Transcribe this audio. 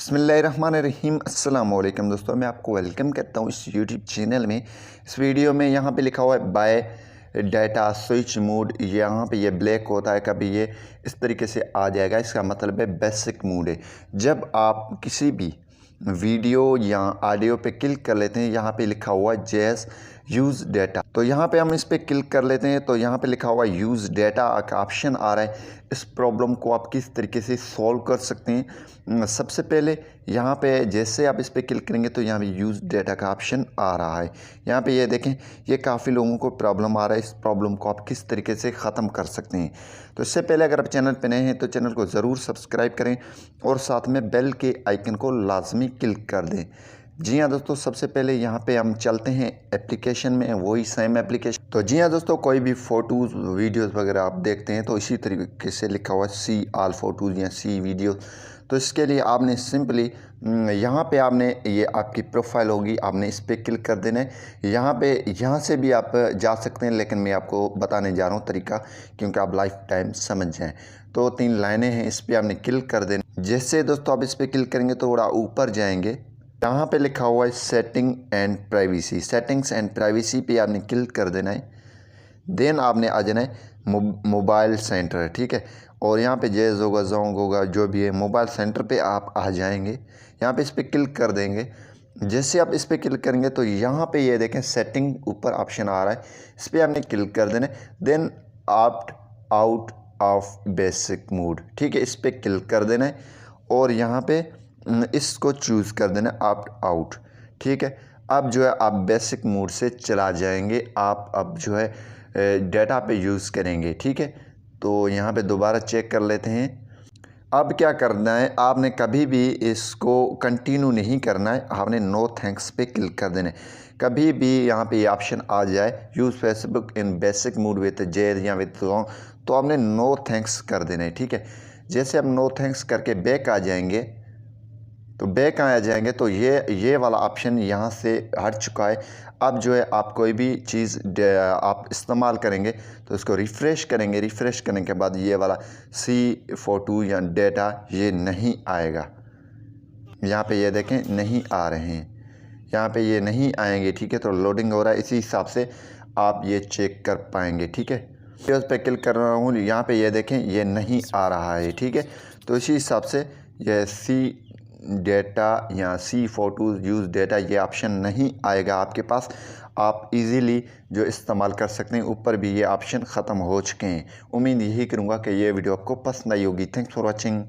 बिस्मिल्लाहिर्रहमानिर्रहीम अस्सलाम वालेकुम दोस्तों, मैं आपको वेलकम करता हूँ इस यूट्यूब चैनल में। इस वीडियो में यहाँ पे लिखा हुआ है बाय डाटा स्विच मोड। यहाँ पे ये ब्लैक होता है, कभी ये इस तरीके से आ जाएगा। इसका मतलब है बेसिक मोड है। जब आप किसी भी वीडियो या ऑडियो पे क्लिक कर लेते हैं, यहाँ पे लिखा हुआ है जैस यूज़ डेटा, तो यहाँ पे हम इस पर क्लिक कर लेते हैं तो यहाँ पे लिखा हुआ है यूज़ डेटा का ऑप्शन आ रहा है। इस प्रॉब्लम को आप किस तरीके से सॉल्व कर सकते हैं, सबसे पहले यहाँ पे जैसे आप इस पर क्लिक करेंगे तो यहाँ पे यूज़ डेटा का ऑप्शन आ रहा है। यहाँ पे ये देखें, ये काफ़ी लोगों को प्रॉब्लम आ रहा है। इस प्रॉब्लम को आप किस तरीके से ख़त्म कर सकते हैं। तो इससे पहले अगर आप चैनल पर नए हैं तो चैनल को ज़रूर सब्सक्राइब करें और साथ में बेल के आइकन को लाजमी क्लिक कर दें। जी हाँ दोस्तों, सबसे पहले यहाँ पे हम चलते हैं एप्लीकेशन में, वही सेम एप्लीकेशन। तो जी हाँ दोस्तों, कोई भी फ़ोटोज़ वीडियोज़ वगैरह आप देखते हैं तो इसी तरीके से लिखा हुआ है सी ऑल फ़ोटोज़ या सी वीडियो। तो इसके लिए आपने सिंपली यहाँ पे आपने ये आपकी प्रोफाइल होगी, आपने इस पर क्लिक कर देना है। यहाँ से भी आप जा सकते हैं, लेकिन मैं आपको बताने जा रहा हूँ तरीका, क्योंकि आप लाइफ टाइम समझ जाएँ। तो 3 लाइनें हैं, इस पर आपने क्लिक कर देना। जैसे दोस्तों आप इस पर क्लिक करेंगे तो थोड़ा ऊपर जाएंगे, यहाँ पे लिखा हुआ है setting and privacy. Settings and privacy पे आपने क्लिक कर देना है। देन आपने आ जाना है मोबाइल सेंटर, ठीक है। और यहाँ पे जैज़ होगा, जोंग होगा, जो भी है मोबाइल सेंटर पे आप आ जाएंगे। यहाँ पे इस पर क्लिक कर देंगे। जैसे आप इस पर क्लिक करेंगे तो यहाँ पे ये देखें सेटिंग ऊपर ऑप्शन आ रहा है, इस पर आपने क्लिक कर देना है। Then opt out of basic mode, ठीक है, इस पर क्लिक कर देना है और यहाँ पे इसको चूज़ कर देना ऑप्ट आउट, ठीक है। अब जो है आप बेसिक मोड से चला जाएंगे, आप अब जो है डेटा पे यूज़ करेंगे, ठीक है। तो यहाँ पे दोबारा चेक कर लेते हैं। अब क्या करना है, आपने कभी भी इसको कंटिन्यू नहीं करना है, आपने नो थैंक्स पे क्लिक कर देना है। कभी भी यहाँ पे ये ऑप्शन आ जाए use Facebook in basic mode with jazz या विद सॉन्ग, तो आपने नो थैंक्स कर देना है, ठीक है। जैसे आप नो थैंक्स करके बैक आ जाएंगे, तो बैक आ जाएंगे तो ये वाला ऑप्शन यहाँ से हट चुका है। अब जो है आप कोई भी चीज़ आप इस्तेमाल करेंगे तो इसको रिफ़्रेश करेंगे। रिफ़्रेश करने के बाद ये वाला सी फ़ोटो या डेटा ये नहीं आएगा। यहाँ पे ये देखें नहीं आ रहे हैं, यहाँ पे ये नहीं आएंगे, ठीक है। तो लोडिंग हो रहा है, इसी हिसाब से आप ये चेक कर पाएंगे, ठीक है। उस पर क्लिक कर रहा हूँ, यहाँ पे ये देखें ये नहीं आ रहा है, ठीक है। तो इसी हिसाब से ये सी डेटा या सी फ़ोटोज़ यूज़ डेटा ये ऑप्शन नहीं आएगा आपके पास। आप इजीली जो इस्तेमाल कर सकते हैं। ऊपर भी ये ऑप्शन ख़त्म हो चुके हैं। उम्मीद यही करूँगा कि ये वीडियो आपको पसंद आई होगी। Thanks for watching.